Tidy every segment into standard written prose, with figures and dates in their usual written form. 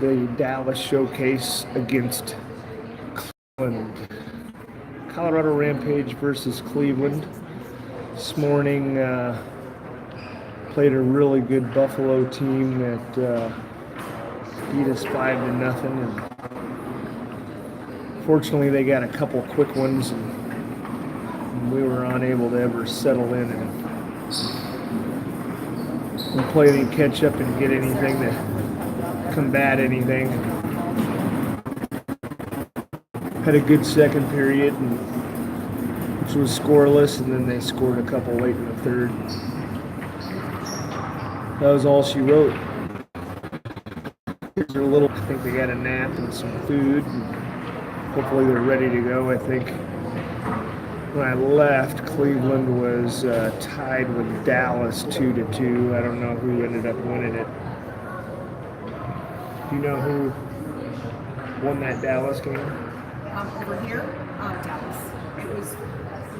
the Dallas showcase against Cleveland. Colorado Rampage versus Cleveland. This morning played a really good Buffalo team that beat us 5-0. And fortunately, they got a couple quick ones, and we were unable to ever settle in and play any catch up and get anything to combat anything. Had a good second period, which was scoreless, and then they scored a couple late in the third. That was all she wrote. Here's a little. I think they got a nap and some food. And hopefully they're ready to go. I think when I left, Cleveland was tied with Dallas 2-2. I don't know who ended up winning it. Do you know who won that Dallas game? Over here, Dallas. It was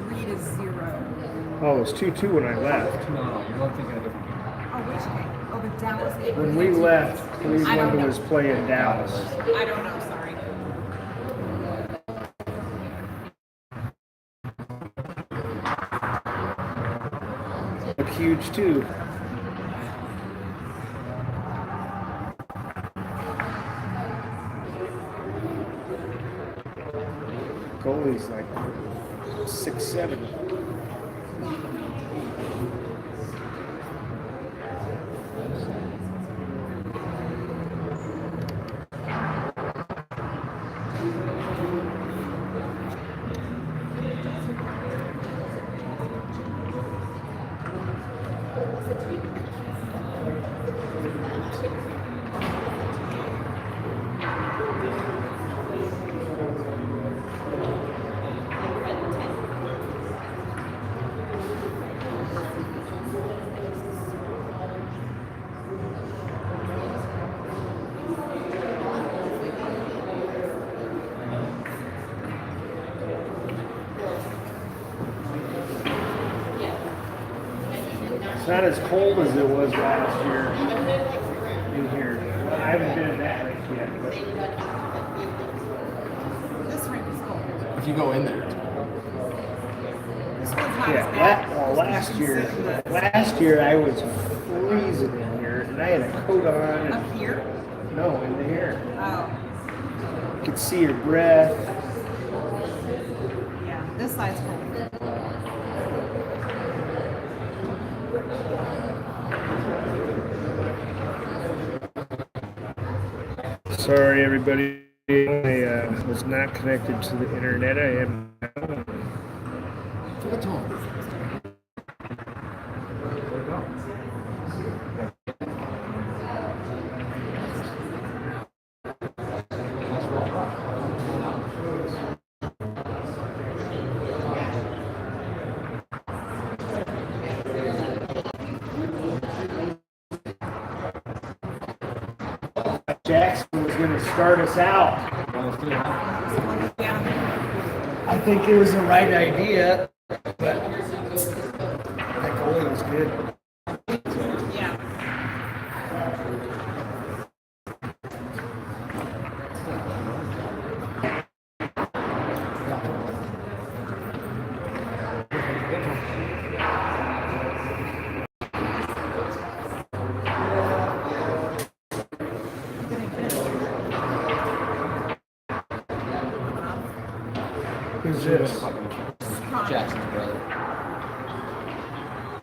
3-0. Oh, it was 2-2 when I left. No, you're thinking of a different game. Oh, which game? Oh, the Dallas game. When we left, Cleveland was playing Dallas. I don't know, sorry. Look huge too. Goalie's like 6'7". It's not as cold as it was last year in here. I haven't been in that rink yet. But This rink is cold. If you go in there, This one's not as yeah, bad. last year I was freezing in here, and I had a coat on. Up here? No, in the air. Oh, You could see your breath. yeah. This side's cold. Sorry, everybody. I was not connected to the internet. I am now. what's on? Jackson was going to start us out. Yeah. I think it was the right idea, but that goalie was good. Yeah. Who's this? Jackson's brother.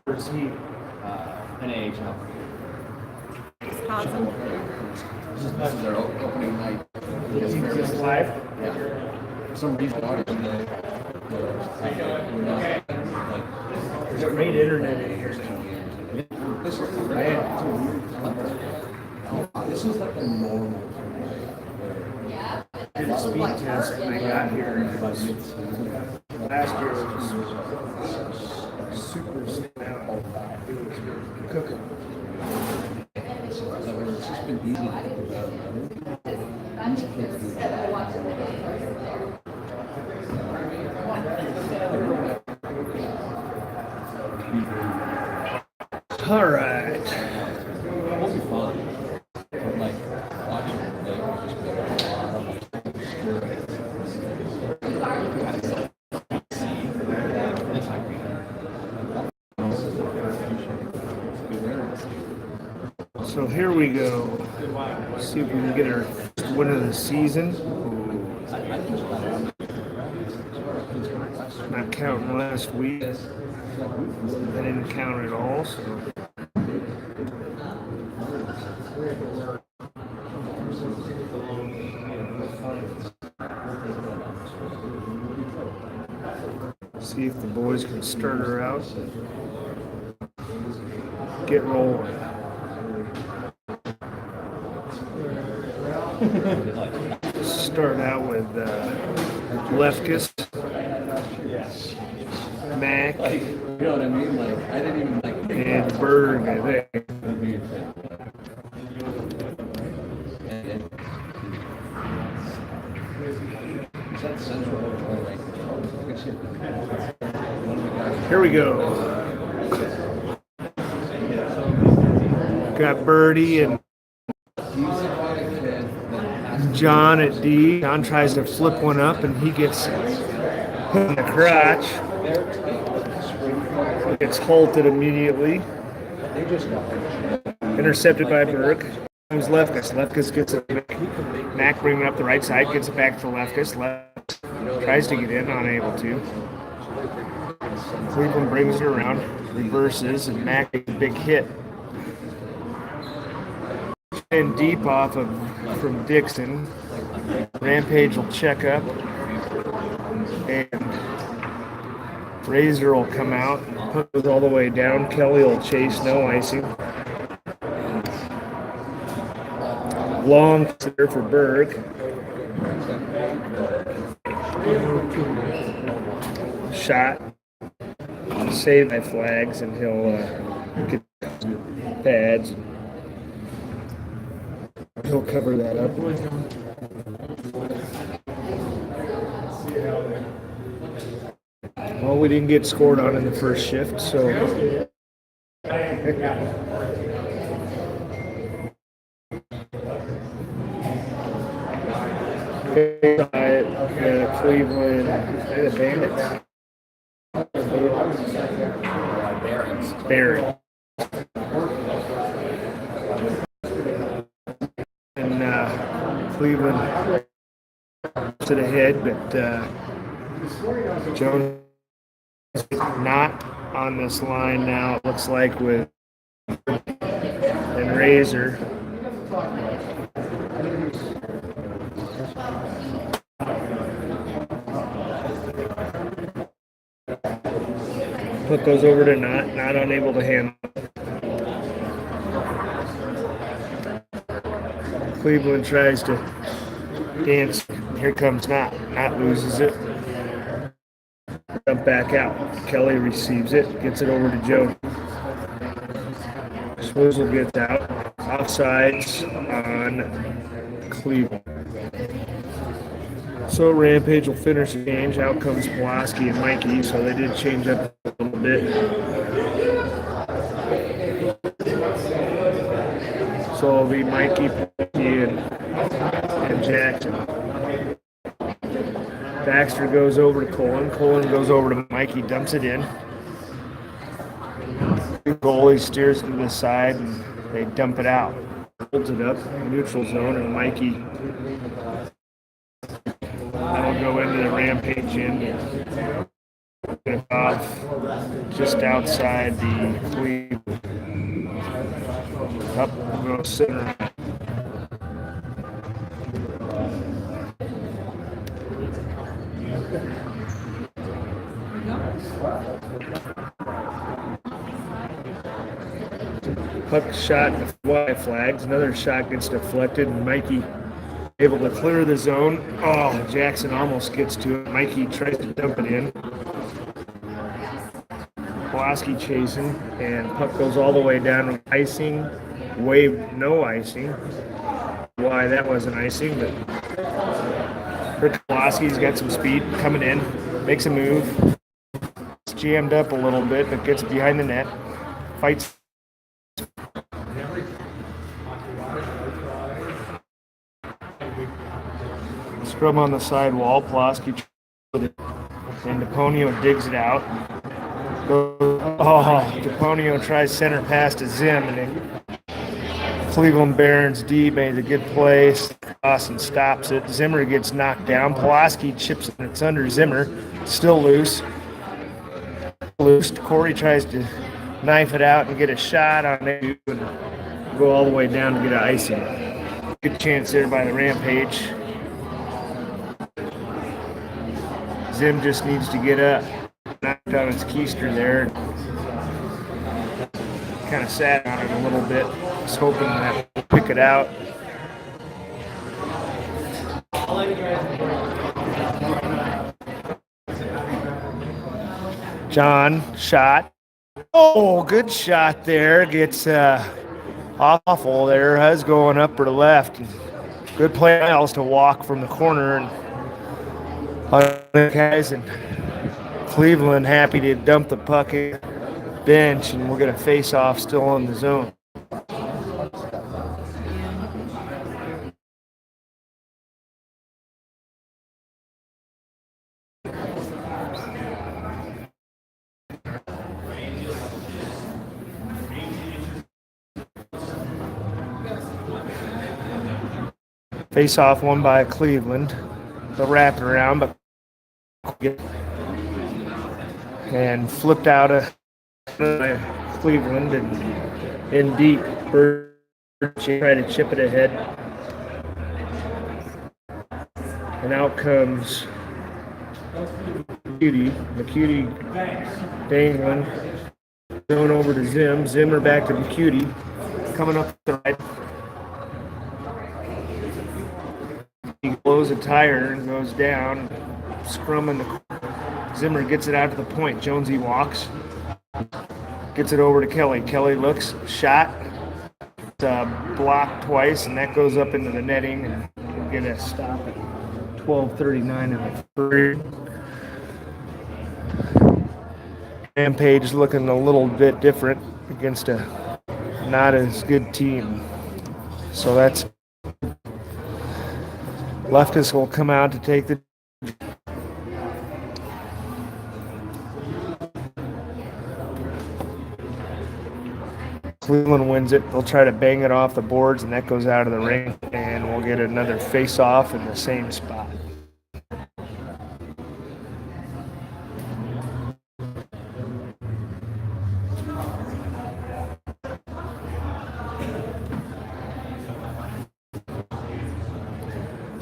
Where's he? An AHL. Wisconsin. This is their opening night. Is he just live? Yeah. For some reason, I didn't know. There's great internet in here. This is like a normal. I did a speed test when I got here. Last year it was super snap. It was cooking. It's just been easy. All right. It won't be fun. But like watching the here we go. See if we can get our first win of the season. Not counting last week. I didn't count at all. So. See if the boys can start her out. Get rolling. Start out with Lefkus, Mac, You know what I mean? Like, I didn't even like. and Berg, I think. Is that central or like? Here we go. Got Birdie and John at D. John tries to flip one up and he gets hit in the crotch. Gets halted immediately. Intercepted by Burke. Comes Lefkus. Lefkus gets it. Mac bringing up the right side. Gets it back to Lefkus. Tries to get in. Unable to. Cleveland brings it around. Reverses. And Mac makes a big hit. And deep off of from Dixon. Rampage will check up. And Razor will come out and put it all the way down. Kelly will chase, no icing. Long clear for Berg. Shot. Saved by flags, and he'll get pads. He'll cover that up. Well, we didn't get scored on in the first shift, so. Cleveland, the Bandits. Barry. And Cleveland to the head, but Jones not on this line now, it looks like, with and Razor. Puck goes over to not unable to handle. Cleveland tries to dance. Here comes Not loses it. Dump back out. Kelly receives it, gets it over to Joe. Swizzle gets out. Offsides on Cleveland. So Rampage will finish the change. Out comes Pulaski and Mikey, so they did change up a little bit. So it'll be Mikey, and Jackson. Baxter goes over to Colin. Colin goes over to Mikey, dumps it in. The goalie steers to the side, and they dump it out. Holds it up, neutral zone, and Mikey will go into the Rampage end. Get it off just outside the Cleveland. Up, go center. Puck shot to fly flags. Another shot gets deflected, and Mikey able to clear the zone. Oh, Jackson almost gets to it. Mikey tries to dump it in. Pulaski chasing, and puck goes all the way down with icing. Wave, no icing. Why that wasn't icing, but Rick Pulaski's got some speed coming in, makes a move. It's jammed up a little bit, but gets behind the net. Fights. Scrum on the side wall. Pulaski and DePonio digs it out. DePonio tries center pass to Zim, and Cleveland Barons D made a good play. Dawson stops it. Zimmer gets knocked down. Pulaski chips it. It's under Zimmer. Still loose. Corey tries to knife it out and get a shot on it and go all the way down to get an icing. Good chance there by the Rampage. Zim just needs to get up. Knocked on his keister there. Kind of sat on it a little bit. Was hoping that we'll pick it out. John shot. Oh, good shot there. Gets awful there. Huz going up or to left. Good play else to walk from the corner. And guys and Cleveland happy to dump the puck in bench, and we'll get a face-off still on the zone. Face-off won by Cleveland. They'll wrap it around, but and flipped out of Cleveland and in deep. Bird tried to chip it ahead. And out comes McCutie dangling. Going over to Zim. Zimmer back to McCutie. Coming up the right. He blows a tire and goes down. Scrum in the corner. Zimmer gets it out to the point. Jonesy walks. Gets it over to Kelly. Kelly looks. Shot. Blocked twice, and that goes up into the netting. And we'll get a stop at 12:39 in the third. Rampage looking a little bit different against a not as good team. So that's Lefkus will come out to take the Cleveland wins it. They'll try to bang it off the boards, and that goes out of the ring, and we'll get another face-off in the same spot.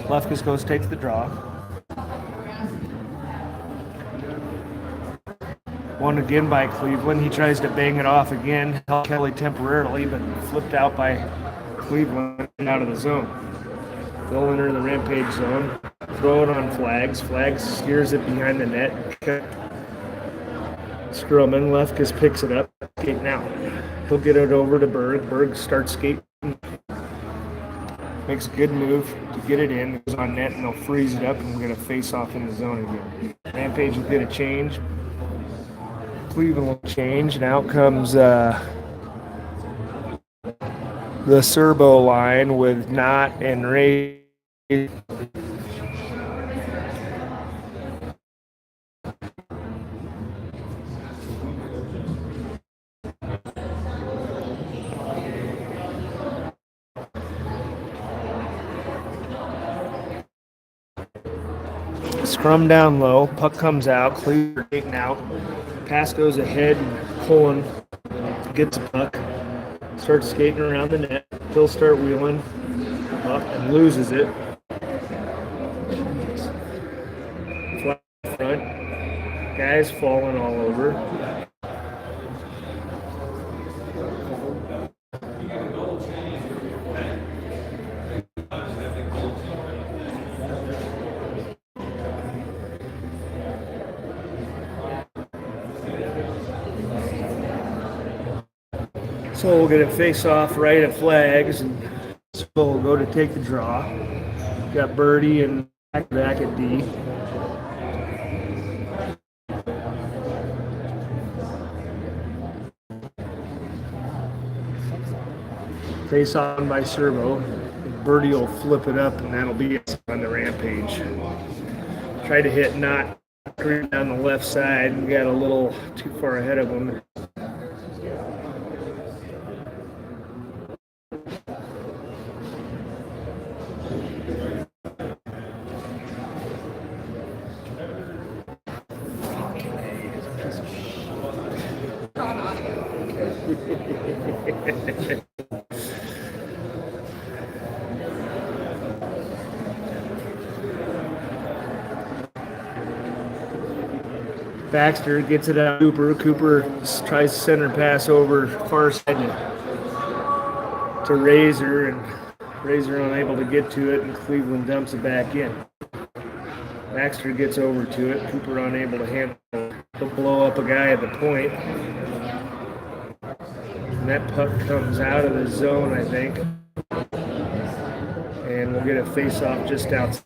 Lefkus goes, takes the draw. Won again by Cleveland. He tries to bang it off again. Helped Kelly temporarily, but flipped out by Cleveland out of the zone. They'll enter the Rampage zone. Throw it on Flags. Flags steers it behind the net. Scrumming. Lefkus picks it up. Skating out. He'll get it over to Berg. Berg starts skating. Makes a good move to get it in. It goes on net, and they'll freeze it up, and we're going to face off in the zone again. Rampage will get a change. Cleveland will change, and out comes the Serbo line with Knott and Ray. Scrum down low, puck comes out, Cleveland taken out. Pass goes ahead, and Cullen gets a puck, starts skating around the net. He'll start wheeling up and loses it. Flat front, guys falling all over. So we'll get a face-off right at Flags, and so we'll go to take the draw. Got Birdie and back at D. Face on by Servo. Birdie will flip it up, and that'll be it on the Rampage. Try to hit Knott down the left side. We got a little too far ahead of him. Baxter gets it out. Cooper tries to center pass over far side to Razor, and Razor unable to get to it, and Cleveland dumps it back in. Baxter gets over to it. Cooper unable to handle it. He'll blow up a guy at the point. And that puck comes out of the zone, I think. And we'll get a face-off just outside.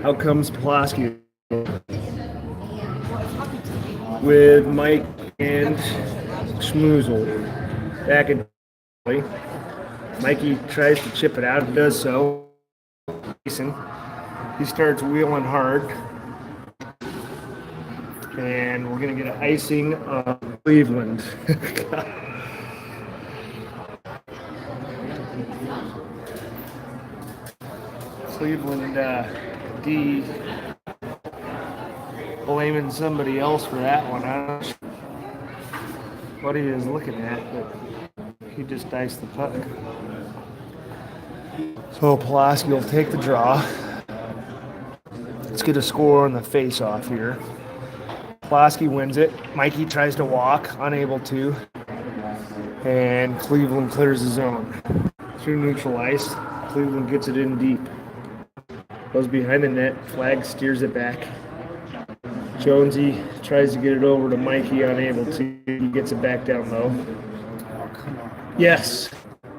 Out comes Pulaski with Mike and Schmoozle back in. Mikey tries to chip it out and does so. He starts wheeling hard. And we're going to get an icing on Cleveland. Cleveland D blaming somebody else for that one. I don't know what he was looking at, but he just diced the puck. So Pulaski will take the draw. Let's get a score on the face-off here. Pulaski wins it. Mikey tries to walk, unable to. And Cleveland clears the zone. Through neutral ice, Cleveland gets it in deep. Goes behind the net, Flag steers it back. Jonesy tries to get it over to Mikey, unable to. He gets it back down low. Yes.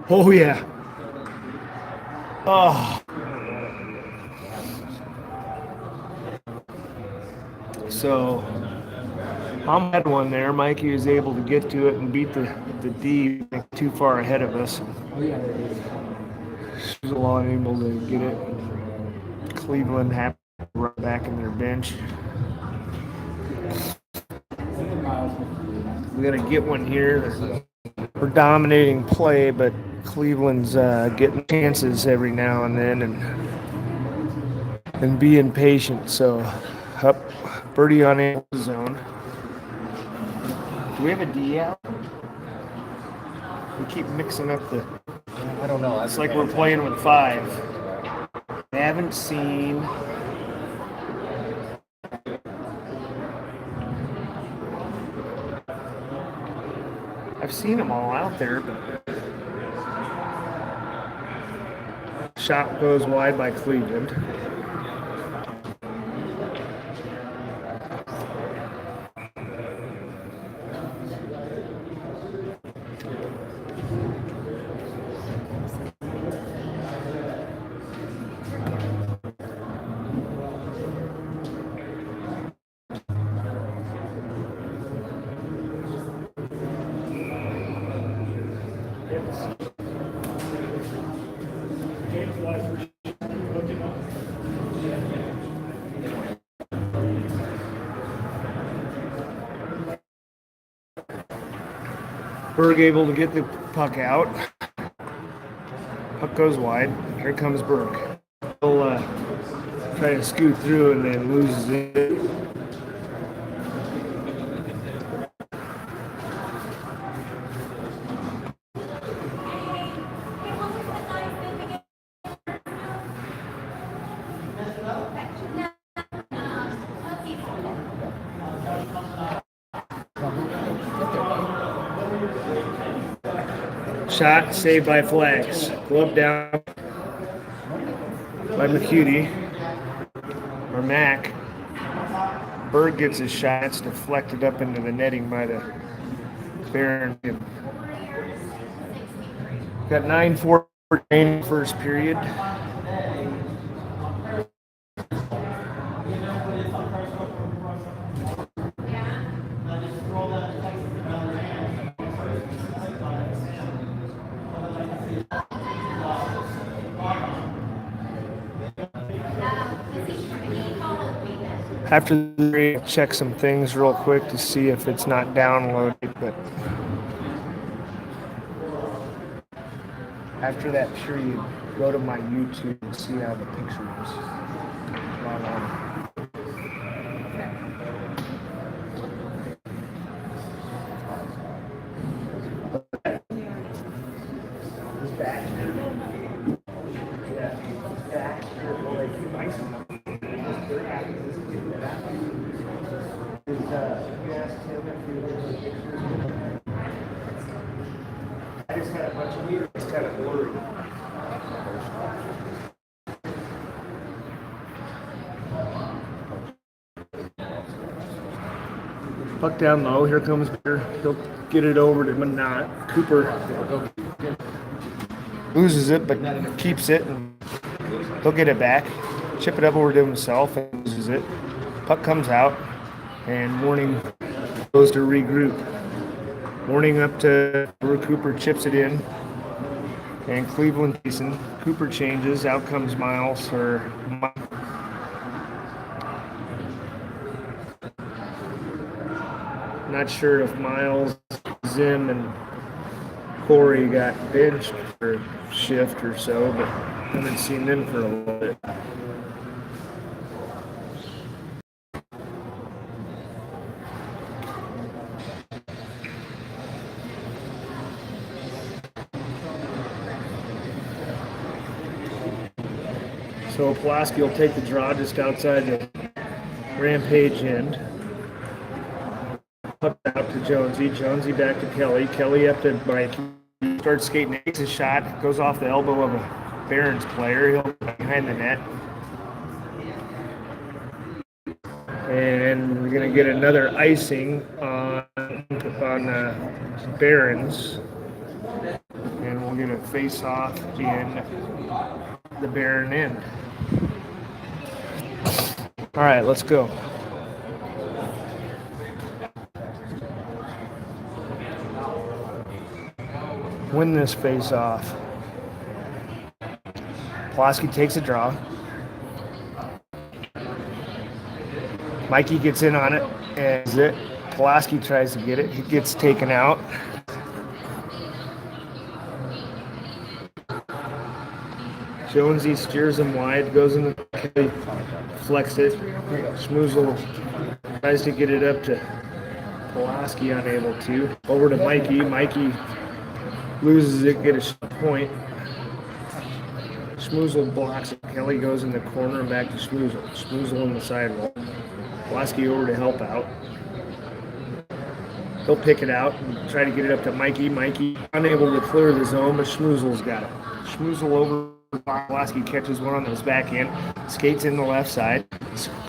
Oh, yeah. Oh. So, I'm at one there. Mikey was able to get to it and beat the D too far ahead of us. She was unable to get it. Cleveland happy to run back in their bench. We got to get one here. We're dominating play, but Cleveland's getting chances every now and then and being patient. So, up, Birdie on the zone. Do we have a D out? We keep mixing up the. I don't know. It's like we're playing with five. I haven't seen. I've seen them all out there, but shot goes wide by Cleveland. Berg able to get the puck out. Puck goes wide. Here comes Berg. He'll try to scoot through and then loses it. Shot saved by Flags. Glove down by McCuty or Mack. Berg gets his shot. It's deflected up into the netting by the Baron. Got 9-4 remaining first period. After the break, check some things real quick to see if it's not downloaded, but after that period, go to my YouTube and see how the picture is. Puck down low. Here comes Bear. He'll get it over to Monot. Cooper loses it, but keeps it. And he'll get it back. Chip it up over to himself and loses it. Puck comes out, and Morning goes to regroup. Morning up to where Cooper chips it in. And Cleveland Jason. Cooper changes. Out comes Miles or not sure if Miles, Zim, and Corey got benched for a shift or so, but I haven't seen them for a little bit. So Pulaski will take the draw just outside the Rampage end. Up out to Jonesy. Jonesy back to Kelly. Kelly up to Mike. Starts skating. Takes a shot. Goes off the elbow of a Barons player. He'll go behind the net. And we're going to get another icing on Barons. And we'll get a face-off in the Baron end. All right, let's go. Win this face-off. Pulaski takes a draw. Mikey gets in on it, and Pulaski tries to get it. He gets taken out. Jonesy steers him wide, goes in the flex it. Schmoozle tries to get it up to Pulaski, unable to. Over to Mikey. Mikey loses it, get a point. Schmoozle blocks it. Kelly goes in the corner and back to Schmoozle. Schmoozle on the sidewalk. Pulaski over to help out. He'll pick it out and try to get it up to Mikey. Mikey unable to clear the zone, but Schmoozle's got it. Schmoozle over. Pulaski catches one on his back end. Skates in the left side.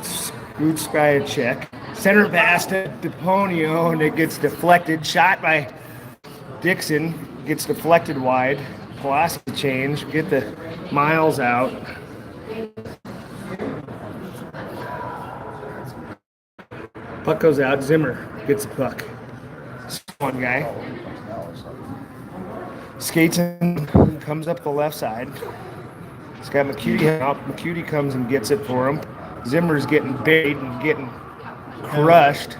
Scoots by a check. Center pass to DePonio, and it gets deflected. Shot by Dixon. Gets deflected wide. Pulaski change. Get the Miles out. Puck goes out. Zimmer gets the puck. One guy. Skates in. Comes up the left side. He's got McCuty out. McCuty comes and gets it for him. Zimmer's getting bait and getting crushed.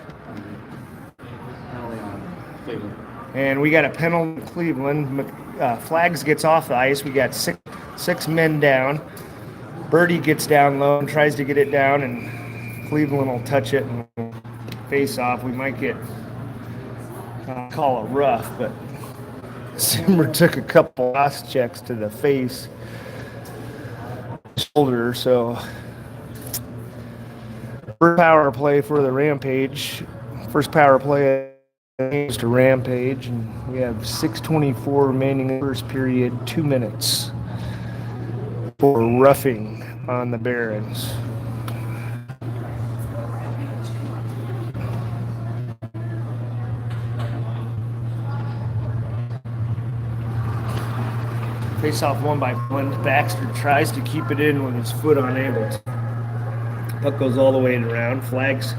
And we got a penalty in Cleveland. Flags gets off the ice. We got six men down. Birdie gets down low and tries to get it down, and Cleveland will touch it and face off. We might get call it rough, but Zimmer took a couple loss checks to the face, shoulder, so first power play for the Rampage. First power play to Rampage, and we have 6:24 remaining in the first period, 2 minutes for roughing on the Barons. Face-off won by Flint. Baxter tries to keep it in with his foot unable to. Puck goes all the way around. Flags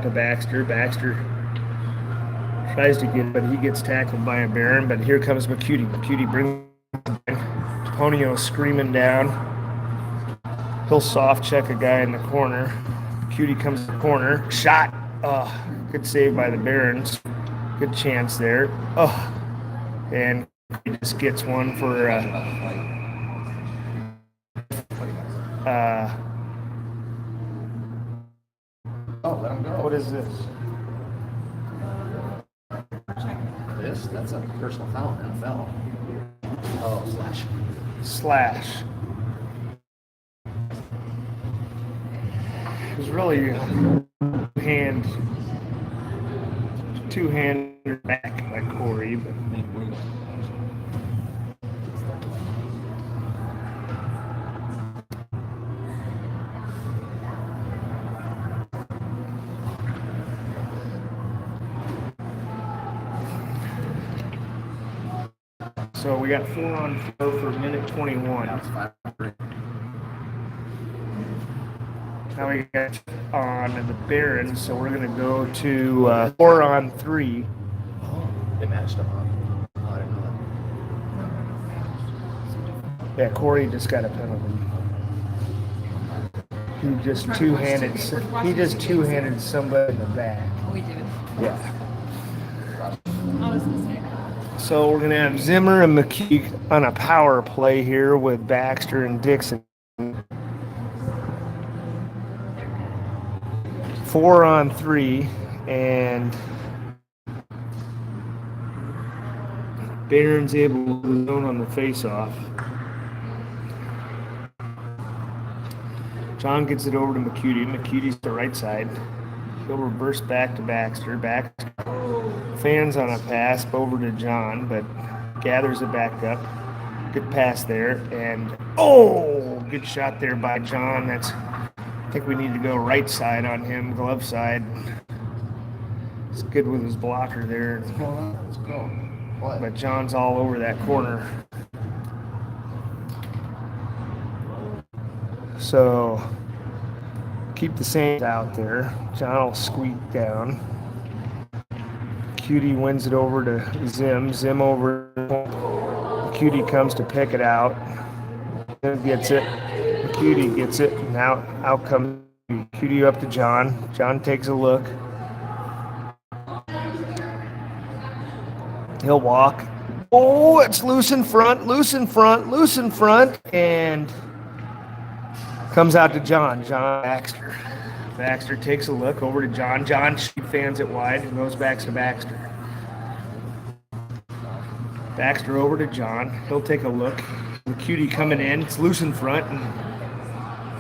to Baxter. Baxter tries to get it, but he gets tackled by a Baron. But here comes McCuty. McCuty brings Ponio screaming down. He'll soft check a guy in the corner. McCuty comes to the corner. Shot. Oh, good save by the Barons. Good chance there. Oh, and he just gets one for let him go. what is this? That's a personal foul in NFL. Oh, Slash. It was really two-hand back by Corey, but So we got 4 on 4 for minute 21. Now it's 5-3. Now we got on the Barons, so we're gonna go to 4 on 3. They matched them up. Oh, I didn't know that. Yeah, Corey just got a penalty. He just two-handed somebody in the back. Oh, we did. Yeah. I was gonna say. So we're gonna have Zimmer and McKee on a power play here with Baxter and Dixon. 4 on 3, and Barron's able to zone on the face-off. John gets it over to McCuty. McCuty's to the right side. He'll reverse back to Baxter. Baxter fans on a pass over to John, but gathers it back up. Good pass there, and good shot there by John. I think we need to go right side on him, glove side. It's good with his blocker there. What's going on? Let's go. What? But John's all over that corner. So keep the same out there. John will squeak down. Cutie wins it over to Zim. Zim over. Cutie comes to pick it out. Zim gets it. Cutie gets it. And out comes Cutie up to John. John takes a look. He'll walk. Oh, it's loose in front, and comes out to John Baxter. Baxter takes a look over to John. John fans it wide and goes back to Baxter. Baxter over to John. He'll take a look. The Cutie coming in. It's loose in front,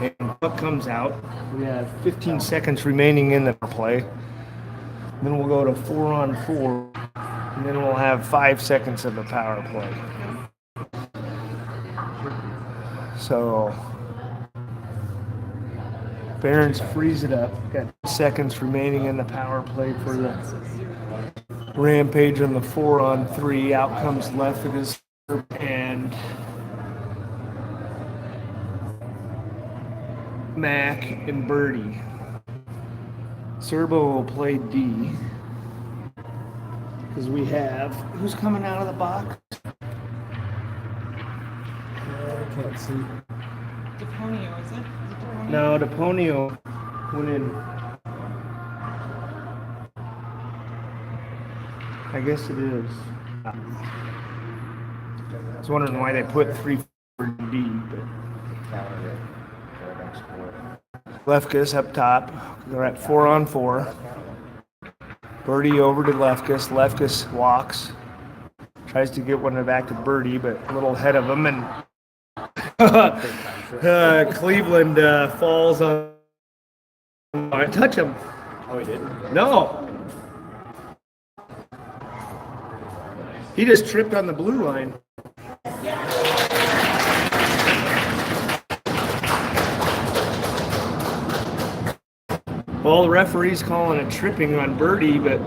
and puck comes out. We have 15 seconds remaining in the play. Then we'll go to 4 on 4. And then we'll have 5 seconds of the power play. So Barons freeze it up. Got seconds remaining in the power play for the Rampage on the 4 on 3. Out comes Leffigus and Mac and Birdie. Serbo will play D. Because we have, who's coming out of the box? I can't see. Deponio, is it? Is it Deponio? No, Deponio went in. I guess it is. I was wondering why they put 3 for D, but Lefkus up top. They're at 4 on 4. Birdie over to Lefkus. Lefkus walks. Tries to get one back to Birdie, but a little ahead of him. And Cleveland falls on. I touch him. Oh, he didn't? No. He just tripped on the blue line. Well, the referee's calling a tripping on Birdie, but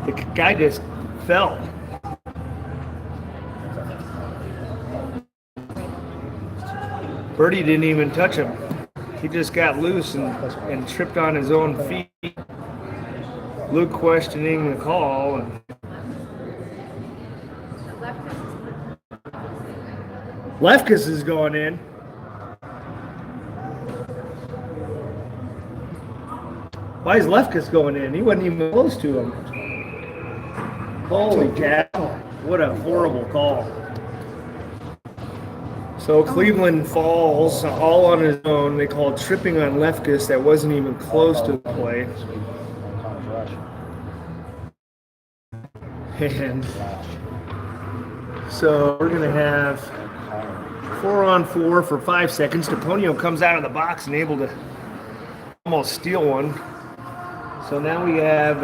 the guy just fell. Birdie didn't even touch him. He just got loose and tripped on his own feet. Luke questioning the call. And Lefkus is going in. Why is Lefkus going in? He wasn't even close to him. Holy cow. What a horrible call. So Cleveland falls all on his own. They call tripping on Lefkus that wasn't even close to the play. And so we're going to have 4 on 4 for 5 seconds. Deponio comes out of the box and able to almost steal one. So now we have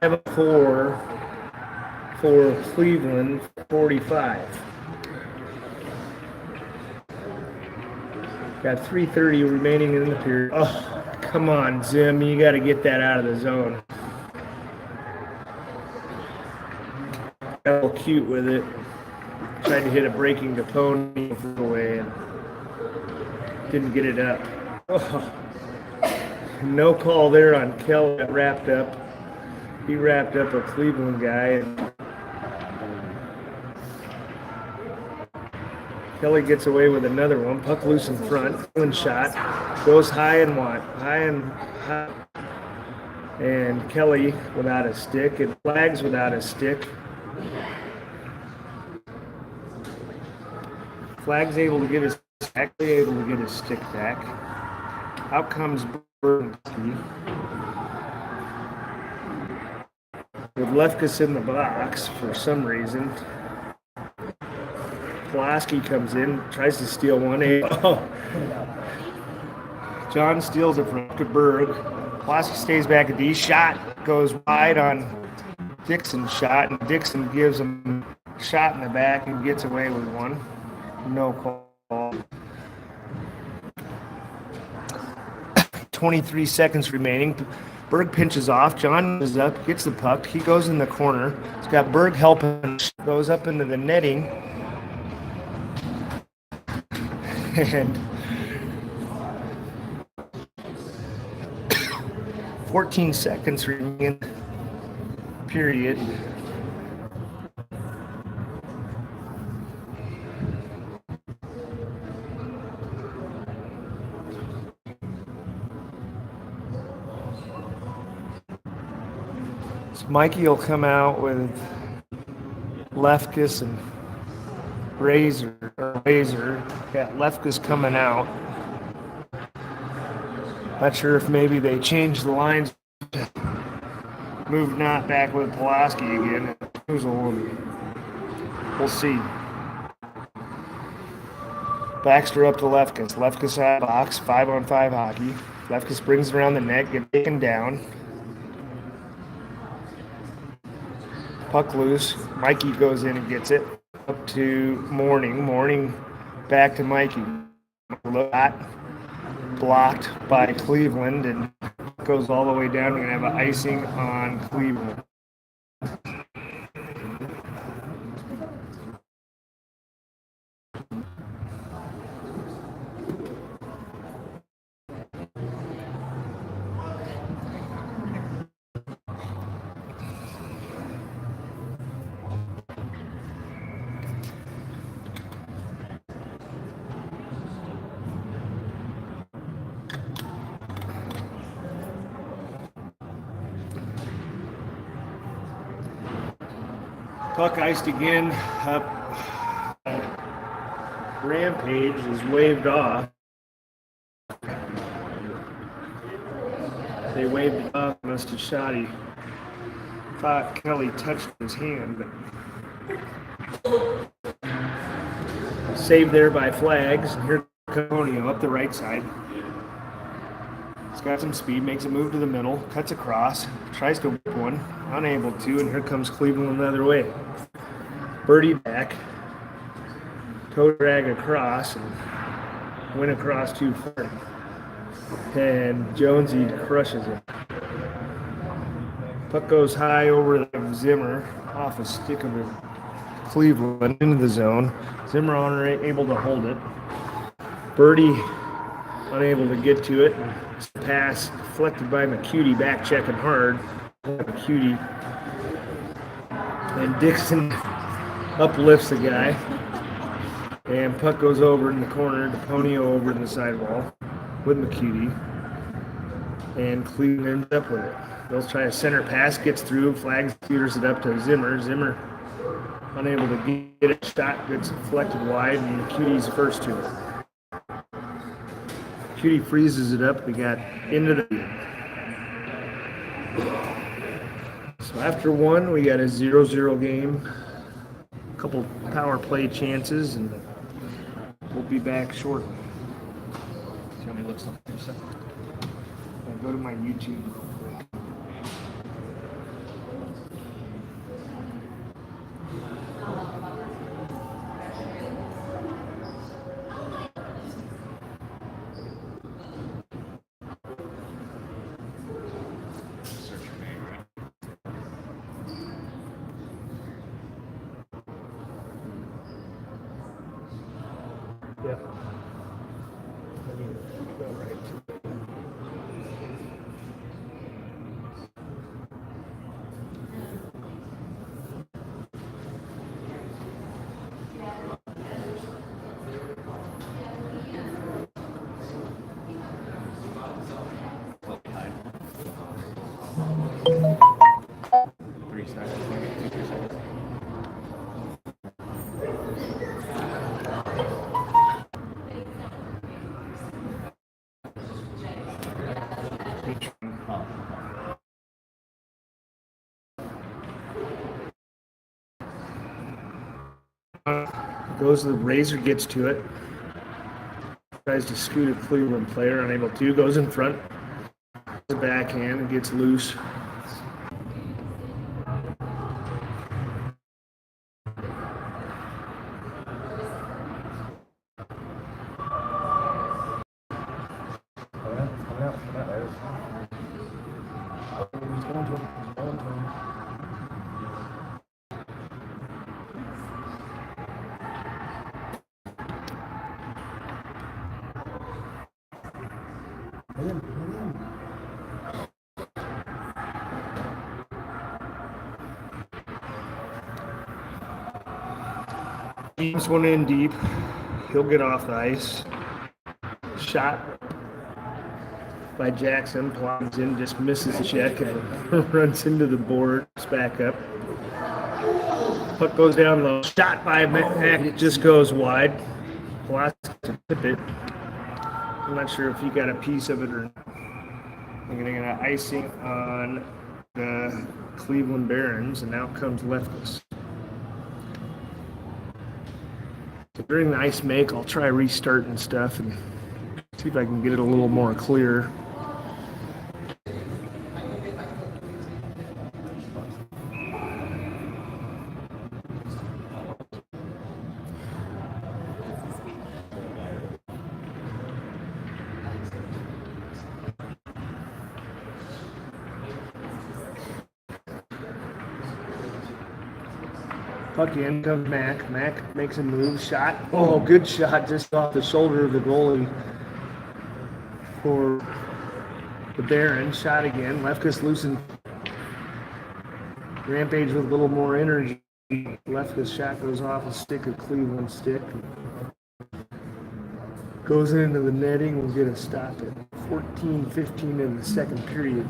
5-4 for Cleveland, 45. Got 3:30 remaining in the period. Oh, come on, Zim. You got to get that out of the zone. Got a little cute with it. tried to hit a breaking to pony away and didn't get it up. Oh, no call there on Kelly. Got wrapped up. He wrapped up a Cleveland guy, and Kelly gets away with another one. Puck loose in front. One shot. Goes high and high. And Kelly without a stick. It flags without a stick. Flag's able to get his stick back. Out comes Bernsky. With Lefkus in the box for some reason. Pulaski comes in, tries to steal one. Oh. John steals it from Berg. Pulaski stays back at D. Shot goes wide on Dixon's shot, and Dixon gives him a shot in the back and gets away with one. No call. 23 seconds remaining. Berg pinches off. John is up, gets the puck. He goes in the corner. He's got Berg helping. Goes up into the netting. And 14 seconds remaining. Period. So Mikey will come out with Lefkus and Razor. Yeah, Lefkus coming out. Not sure if maybe they changed the lines. Moved not back with Pulaski again. We'll see. Baxter up to Lefkus. Lefkus out of box. 5-on-5 hockey. Lefkus brings it around the net. Gets taken down. Puck loose. Mikey goes in and gets it. Up to Morning. Morning back to Mikey. Blocked by Cleveland and goes all the way down. We're going to have an icing on Cleveland. Puck iced again. Rampage is waved off. They waved it off. Must have shot. He thought Kelly touched his hand, but saved there by Flags. And here comes Conio up the right side. He's got some speed, makes a move to the middle, cuts across, tries to whip one, unable to, and here comes Cleveland the other way. Birdie back, toe drag across, and went across too far. And Jonesy crushes it. Puck goes high over the Zimmer, off a stick of the Cleveland into the zone. Zimmer unable to hold it. Birdie unable to get to it. Pass deflected by McCuty, back checking hard. McCuty and Dixon uplifts the guy, and puck goes over in the corner to Ponio over in the sidewall with McCuty, and Cleveland ends up with it. They'll try a center pass, gets through, Flags shooters it up to Zimmer. Zimmer unable to get a shot, gets deflected wide, and McCuty's first to it. McCuty freezes it up. We got into the So after one, we got a 0-0 game. A couple power play chances, and we'll be back shortly. Tell me what's up for a second. Go to my YouTube. Yep. I mean, go right to it. Three seconds, maybe 2 seconds. Goes to the razor, gets to it. Tries to scoot a Cleveland player, unable to. Goes in front. The backhand and gets loose. Keeps one in deep. He'll get off the ice. Shot by Jackson. Plows in, just misses check and runs into the board. Back up. Puck goes down low. Shot by Mac. It just goes wide. Plots to tip it. I'm not sure if he got a piece of it or not. I'm going to get icing on the Cleveland Barons, and now comes Lefkis. So during the ice make, I'll try restarting stuff and see if I can get it a little more clear. Puck in, comes Mac. Mac makes a move, shot. Oh, good shot just off the shoulder of the goalie for the Barons. Shot again. Lefkis loosened. Rampage with a little more energy. Lefkis shot goes off a stick of Cleveland stick. Goes into the netting. We'll get a stop at 14-15 in the second period.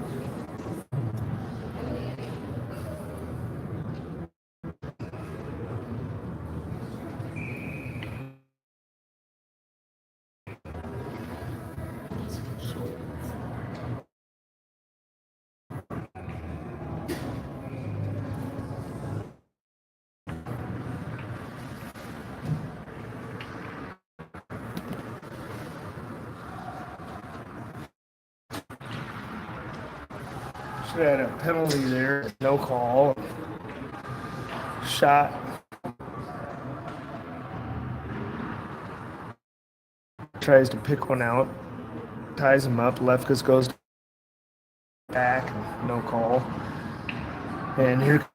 Should have had a penalty there. No call. Shot. Tries to pick one out. Ties him up. Lefkis goes back. No call. And here,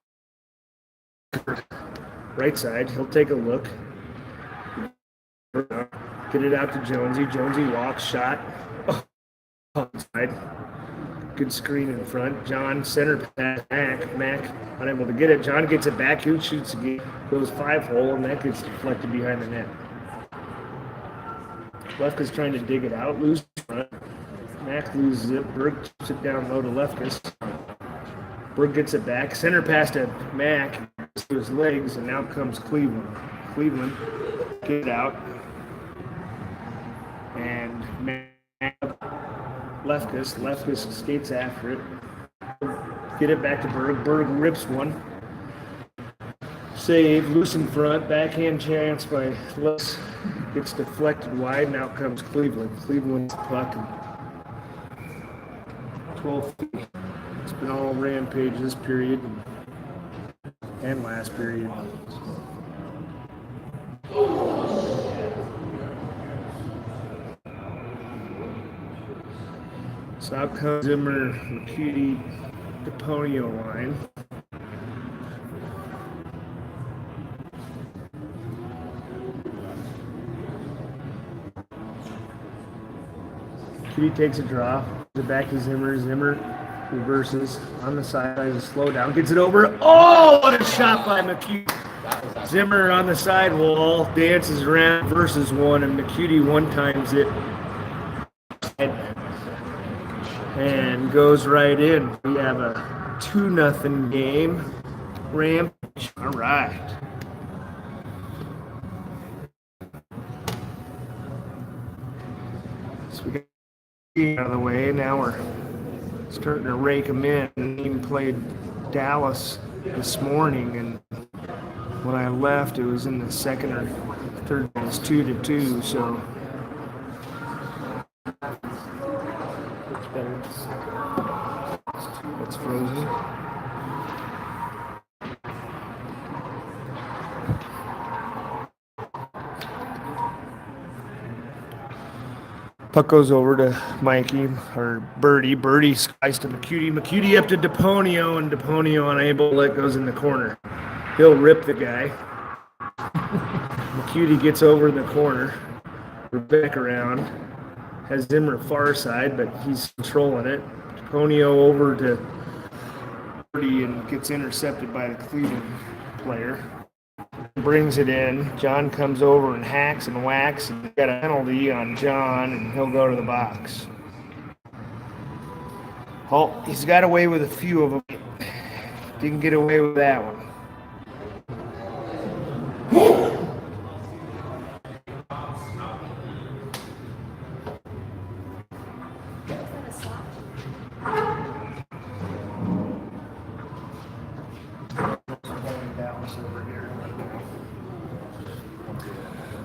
right side. He'll take a look. Get it out to Jonesy. Jonesy walks. Shot. Side. Good screen in front. John center pass. Mac unable to get it. John gets it back. He shoots again. Goes 5-hole, and that gets deflected behind the net. Lefkis trying to dig it out. Loose front. Mac loses it. Berg chips it down low to Lefkis. Berg gets it back. Center pass to Mac to his legs, and now comes Cleveland. Cleveland get it out. And Mac Lefkis skates after it. Get it back to Berg. Berg rips one. Save. Loose in front. Backhand chance by Les. Gets deflected wide. And out comes Cleveland. Cleveland's puck. 12 feet. It's been all Rampage this period and last period. So out comes Zimmer, McCutie, DePonio line. McCuty takes a draw, gives it back to Zimmer. Zimmer reverses on the side, tries to slow down, gets it over. Oh, what a shot by McCuty. Zimmer on the sidewall, dances around versus one, and McCuty one-times it and goes right in. We have a 2-0 game. Rampage. All right. So we got out of the way. Now we're starting to rake them in. We even played Dallas this morning, and when I left, it was in the second or third. It was 2-2. So it's better. It's frozen. Puck goes over to Mikey, or Birdie. Birdie skies to McCuty. McCuty up to DePonio, and DePonio unable to let goes in the corner. He'll rip the guy. McCuty gets over in the corner. We're back around. Has Zimmer far side, but he's controlling it. DePonio over to Birdie and gets intercepted by the Cleveland player. Brings it in. John comes over and hacks and whacks, and got a penalty on John, and he'll go to the box. Oh, he's got away with a few of them. Didn't get away with that one.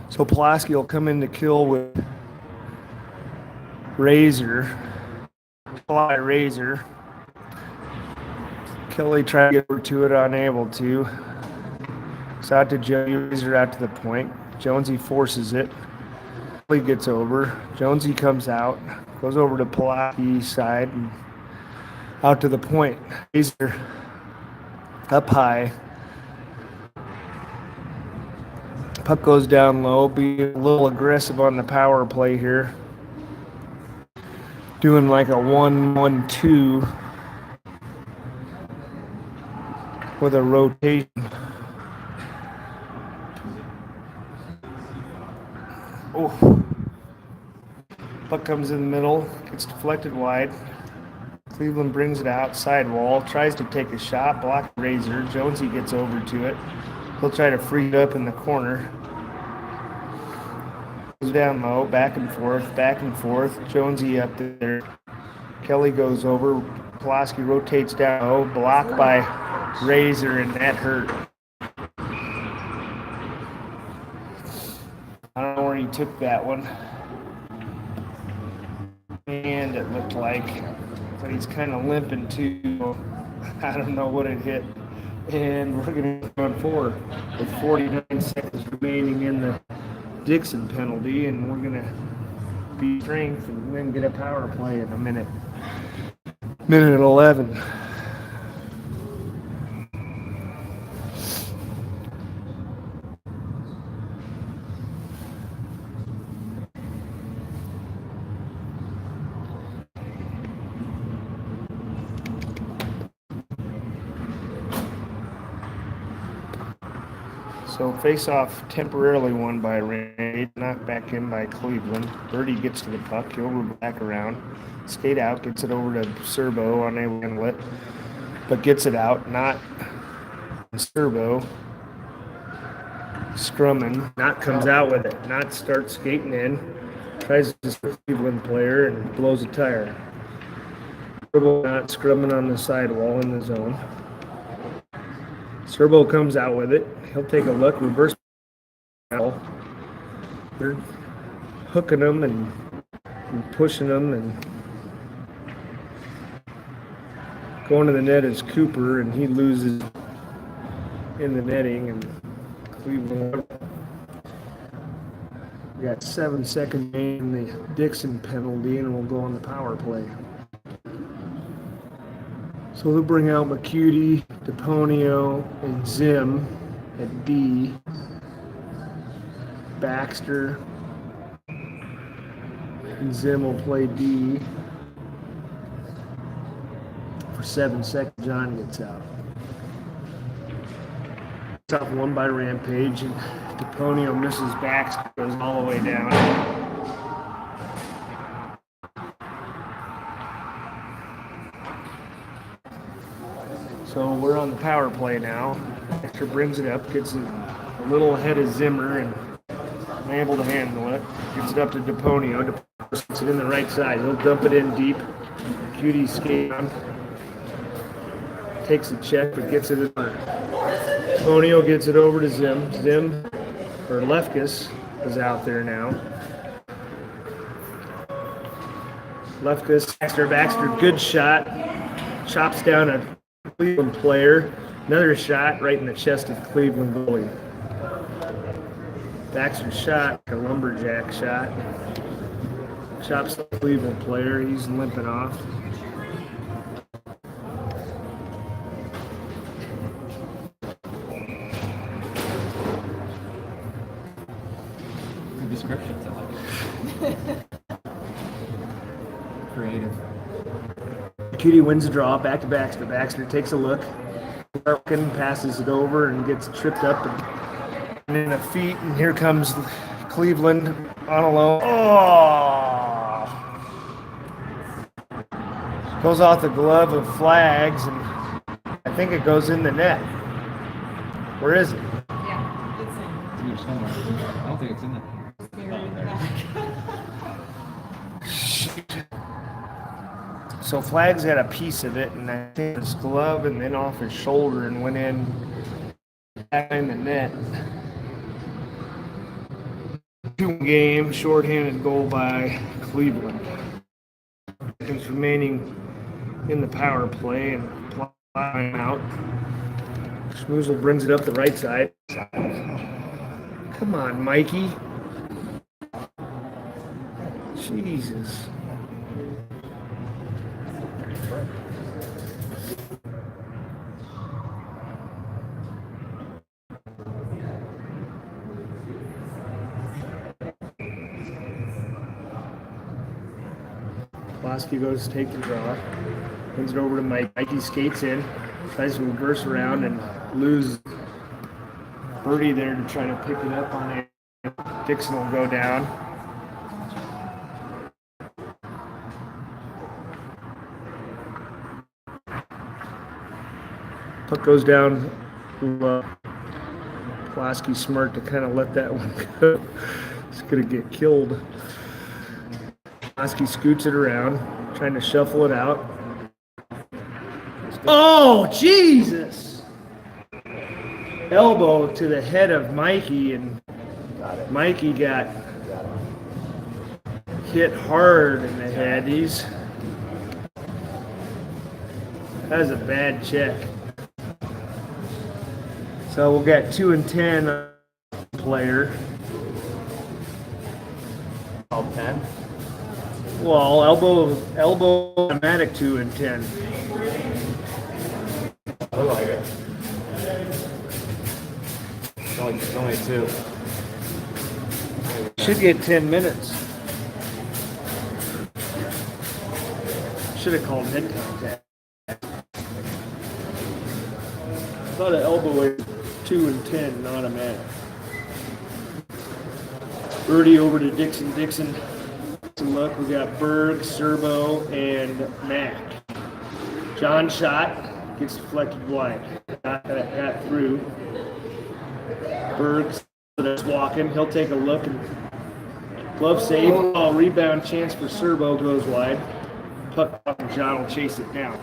So Pulaski will come in to kill with Razor. Fly Razor. Kelly tried to get over to it, unable to. It's out to Joey. Razor out to the point. Jonesy forces it. Kelly gets over. Jonesy comes out. Goes over to Pulaski's side and out to the point. Razor up high. Puck goes down low, be a little aggressive on the power play here. Doing like a 1-1-2 with a rotation. Oh. Puck comes in the middle, gets deflected wide. Cleveland brings it out, sidewall, tries to take a shot, blocked Razor. Jonesy gets over to it. He'll try to free it up in the corner. Goes down low, back and forth. Jonesy up there. Kelly goes over. Pulaski rotates down low, blocked by Razor, and that hurt. I don't know where he took that one. And it looked like, but he's kind of limping too. I don't know what it hit. And we're going to go on 4 with 49 seconds remaining in the Dixon penalty, and we're going to be strength and then get a power play in a minute. Minute 11. So face-off temporarily won by Raid, knocked back in by Cleveland. Birdie gets to the puck, he'll back around, skate out, gets it over to Serbo, unable to handle it, but gets it out, not Serbo. Scrumming, Knott comes out with it, Knott starts skating in, tries to the Cleveland player and blows a tire. Serbo Knott scrumming on the sidewall in the zone. Serbo comes out with it. He'll take a look, reverse. They're hooking them and pushing them, and going to the net is Cooper, and he loses in the netting, and Cleveland. We got 7 seconds in the Dixon penalty, and we'll go on the power play. So they'll bring out McCuty, DePonio, and Zim at D. Baxter And Zim will play D for 7 seconds. John gets out. Top one by Rampage, and Deponio misses back, goes all the way down. So we're on the power play now. Hector brings it up, gets it a little ahead of Zimmer, and able to handle it. Gets it up to Deponio. Deponio puts it in the right side. He'll dump it in deep. Cutie skate on. Takes a check, but gets it over. Deponio gets it over to Zim. Zim, or Lefkus, is out there now. Lefkus, Baxter, good shot. Chops down a Cleveland player. Another shot right in the chest of Cleveland goalie. Baxter shot, a lumberjack shot. Chops the Cleveland player. He's limping off. Good descriptions, I like it. Creative. Cutie wins the draw, back to Baxter. Baxter takes a look. Larkin passes it over and gets tripped up and in a feet. And here comes Cleveland on a low. Oh! Goes off the glove of Flags, and I think it goes in the net. Where is it? Yeah, it's It's in here somewhere. I don't think it's in there. So Flags had a piece of it, and I think his glove and then off his shoulder and went in back in the net. 2-game, shorthanded goal by Cleveland. Seconds remaining in the power play and flying out. Schmoozle brings it up the right side. Come on, Mikey. Jesus. Pulaski goes to take the draw. Brings it over to Mike. Mikey skates in. Tries to reverse around and lose Birdie there to try to pick it up on it. Dixon will go down. Puck goes down. Pulaski's smart to kind of let that one go. It's going to get killed. Pulaski scoots it around, trying to shuffle it out. Oh, Jesus! Elbow to the head of Mikey, and Mikey got hit hard in the head. That was a bad check. So we'll get 2 and 10 player. All 10? Well, elbow automatic 2 and 10. I like it. It's only 2. Should get 10 minutes. Should have called head contact. I thought an elbow was 2 and 10 and automatic. Birdie over to Dixon. Dixon. Look, we got Berg, Serbo, and Mac. John shot. Gets deflected wide. Got through. Berg's walking. He'll take a look and glove save. Oh, rebound chance for Serbo goes wide. Puck off and John will chase it down.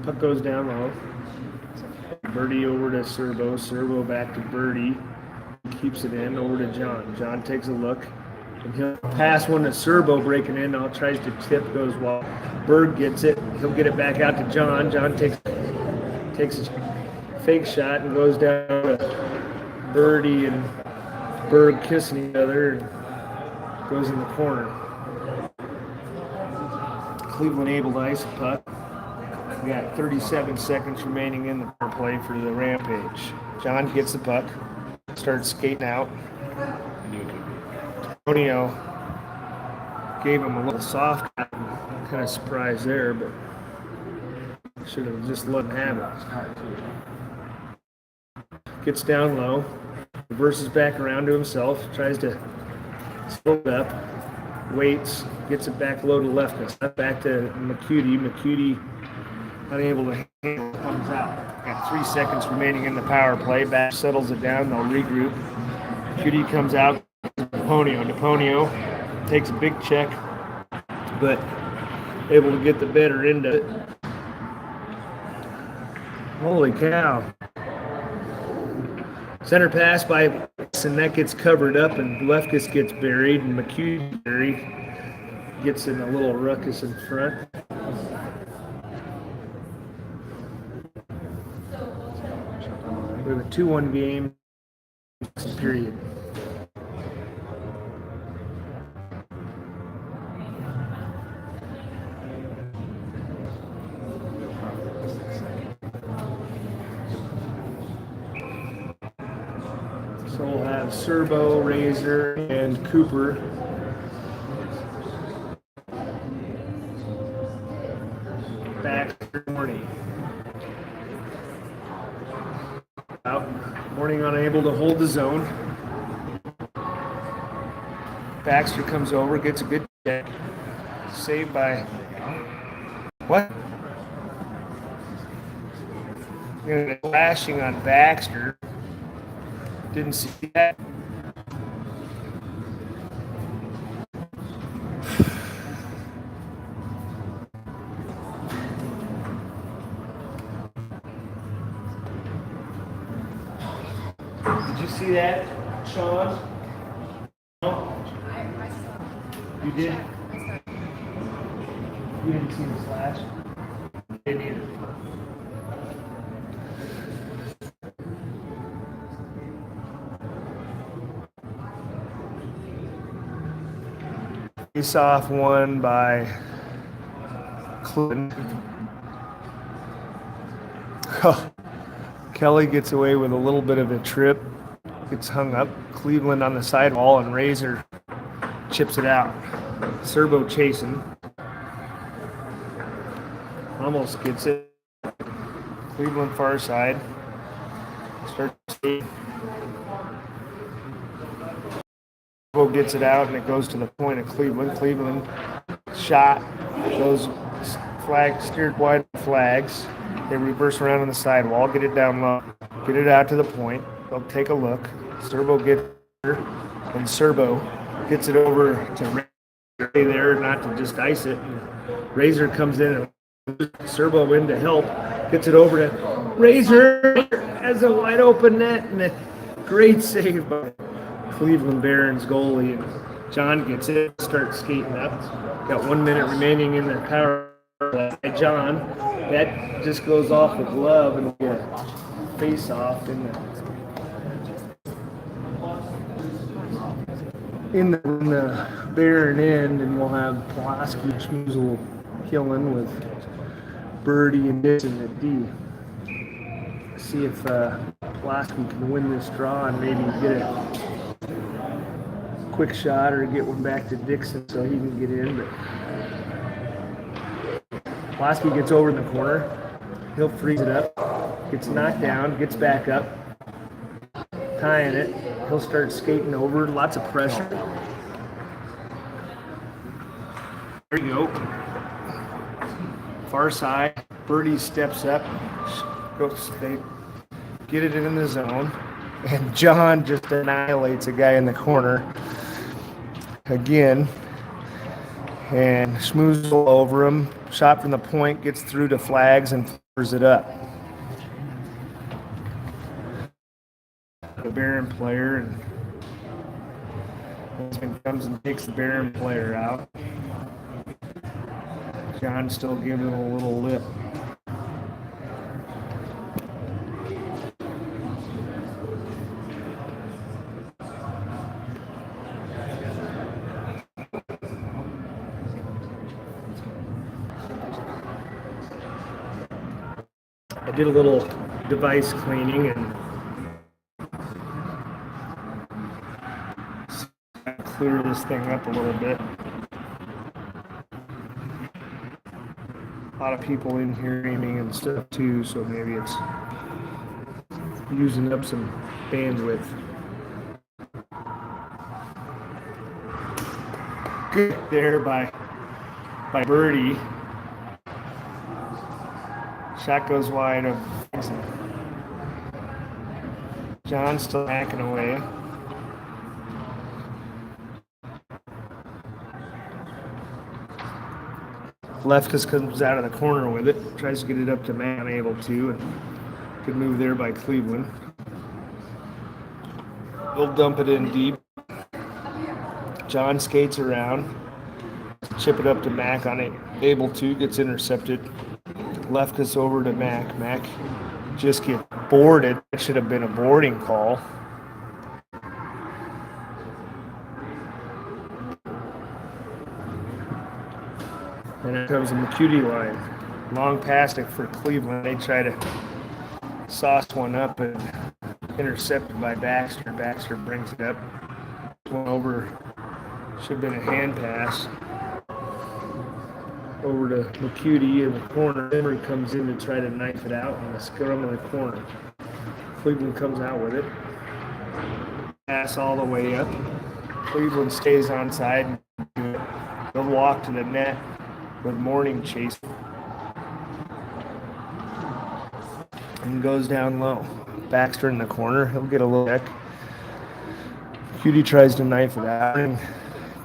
Puck goes down low. Birdie over to Serbo. Serbo back to Birdie. Keeps it in over to John. John takes a look. And he'll pass one to Serbo breaking in. Now tries to tip, goes wide. Berg gets it. He'll get it back out to John. John takes takes a fake shot and goes down to Birdie and Berg kissing each other and goes in the corner. Cleveland able to ice the puck. We got 37 seconds remaining in the power play for the Rampage. John gets the puck, starts skating out. Antonio gave him a little soft, kind of surprised there, but should have just let him have it. Gets down low, reverses back around to himself, tries to slow it up, waits, gets it back low to Lefkus, back to McCuty. McCuty unable to handle it, comes out. Got 3 seconds remaining in the power play. Back settles it down, they'll regroup. McCuty comes out. Deponio takes a big check, but able to get the better end of it. Holy cow. Center pass by and that gets covered up, and Lefkus gets buried, and McCuty gets in a little ruckus in front. We have a 2-1 game, period. So we'll have Serbo, Razor, and Cooper. Baxter, Morning. Out. Morning unable to hold the zone. Baxter comes over, gets a good check. Saved by what? Flashing on Baxter. Didn't see that. Did you see that, Sean? No? You did? You didn't see the flash? I didn't either. Face-off won by Clinton. Kelly gets away with a little bit of a trip. Gets hung up. Cleveland on the sidewall, and Razor chips it out. Serbo chasing. Almost gets it. Cleveland far side. Starts to gets it out, and it goes to the point of Cleveland. Cleveland shot goes flag steered wide flags. They reverse around on the sidewall, get it down low, get it out to the point. They'll take a look. Serbo gets it, and Serbo gets it over to Razor there, not to just ice it. And Razor comes in and Serbo in to help, gets it over to Razor, has a wide open net, and a great save by Cleveland Barons goalie, and John gets it, starts skating up. Got 1 minute remaining in the power play. John, that just goes off the glove and will get a face off in the Baron end, and we'll have Pulaski Schmoozle killing with Birdie and Dixon at D. See if Pulaski can win this draw and maybe get a quick shot or get one back to Dixon so he can get in. But Pulaski gets over in the corner. He'll freeze it up. Gets knocked down. Gets back up. Tying it. He'll start skating over. Lots of pressure. There you go. Far side. Birdie steps up. They get it in the zone. And John just annihilates a guy in the corner. Again, and Schmoozle over him. Shot from the point, gets through to flags and clears it up. The Baron player, and comes and takes the Baron player out. John still giving him a little lip. I did a little device cleaning and clear this thing up a little bit. A lot of people in here gaming and stuff too, so maybe it's using up some bandwidth. Good there by Birdie. Shot goes wide of John's still hacking away. Leftist comes out of the corner with it, tries to get it up to Matt, unable to, and good move there by Cleveland. They'll dump it in deep. John skates around, chip it up to Mac, unable to, gets intercepted. Leftist over to Mac. Mac just gets boarded. It should have been a boarding call. And here comes the McCutie line. Long pass it for Cleveland. They try to sauce one up and intercepted by Baxter. Baxter brings it up. One over. Should have been a hand pass. Over to McCutie in the corner. Emery comes in to try to knife it out in the scrum of the corner. Cleveland comes out with it. Pass all the way up. Cleveland stays onside. They'll walk to the net with Morning chase and goes down low. Baxter in the corner. He'll get a little deck. Cutie tries to knife it out and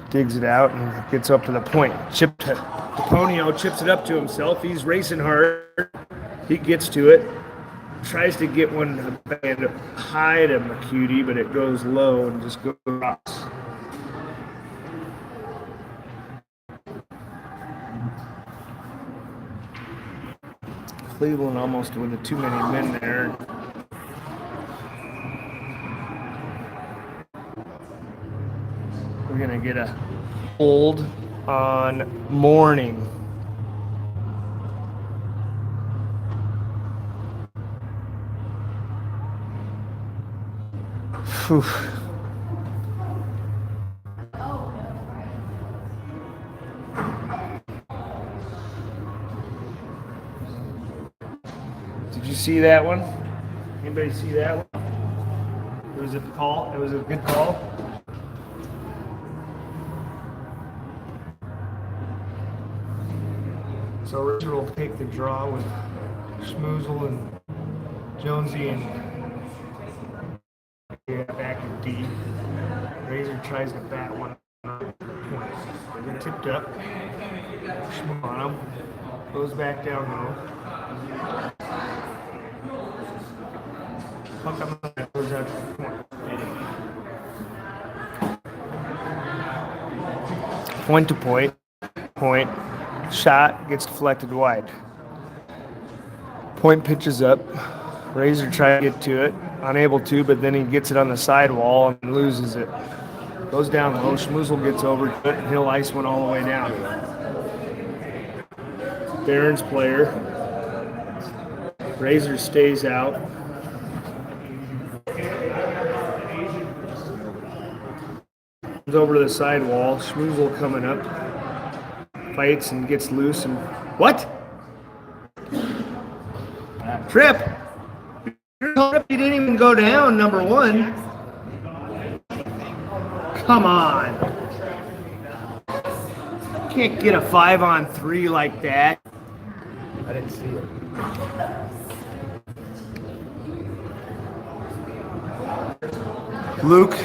digs it out and gets up to the point. DePonio chips it up to himself. He's racing hard. He gets to it. Tries to get one high to McCutie, but it goes low and just goes across. Cleveland almost with the too many men there. We're going to get a hold on Morning. Whew. Did you see that one? Anybody see that one? It was a call. It was a good call. So Richard will take the draw with Schmoozle and Jonesy and back in D. Razor tries to bat one point. They get tipped up. Schmoozle on him. Goes back down low. Puck up and goes out to the point. Point to point. Point. Shot gets deflected wide. Point pitches up. Razor tries to get to it. Unable to, but then he gets it on the sidewall and loses it. Goes down low. Schmoozle gets over to it and he'll ice one all the way down. Barron's player. Razor stays out. Comes over to the sidewall. Schmoozle coming up. Fights and gets loose and what? Trip. He didn't even go down, number one. Come on. Can't get a 5-on-3 like that. I didn't see it. Luke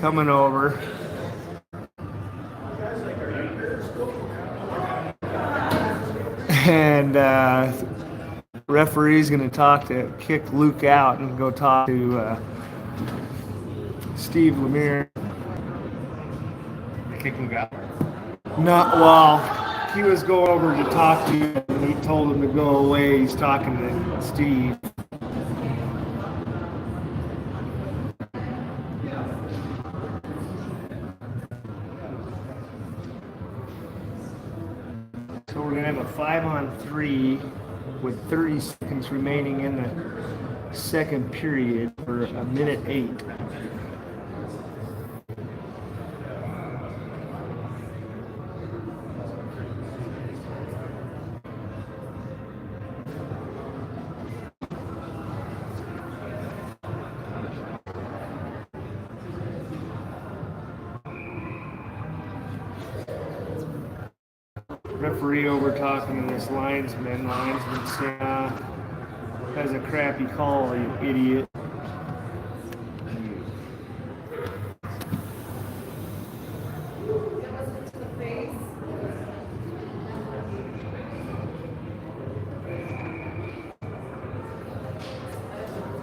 coming over. And referee's going to kick Luke out and go talk to Steve Lemire. Kick him out. Well, he was going over to talk to him and he told him to go away. He's talking to Steve. So we're going to have a 5-on-3 with 30 seconds remaining in the second period for a minute 8. Referee over talking to this linesman. Linesman saying, "That's a crappy call, you idiot."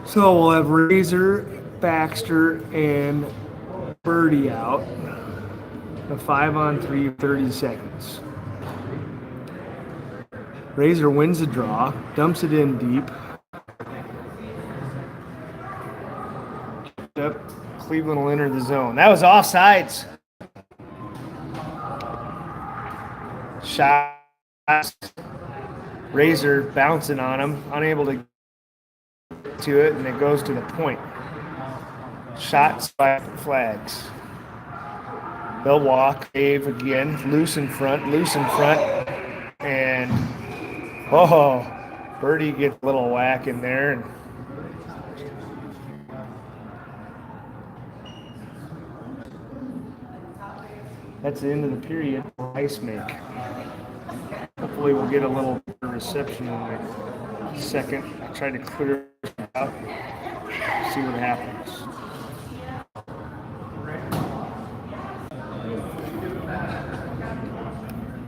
So we'll have Razor, Baxter, and Birdie out. A 5-on-3, 30 seconds. Razor wins the draw, dumps it in deep. Yep, Cleveland will enter the zone. That was offsides. Shots. Razor bouncing on him, unable to get to it, and it goes to the point. Shots by flags. They'll walk, Dave again, loose in front, and Birdie gets a little whack in there. And that's the end of the period for ice make. Hopefully we'll get a little reception in the second. I tried to clear it out, see what happens.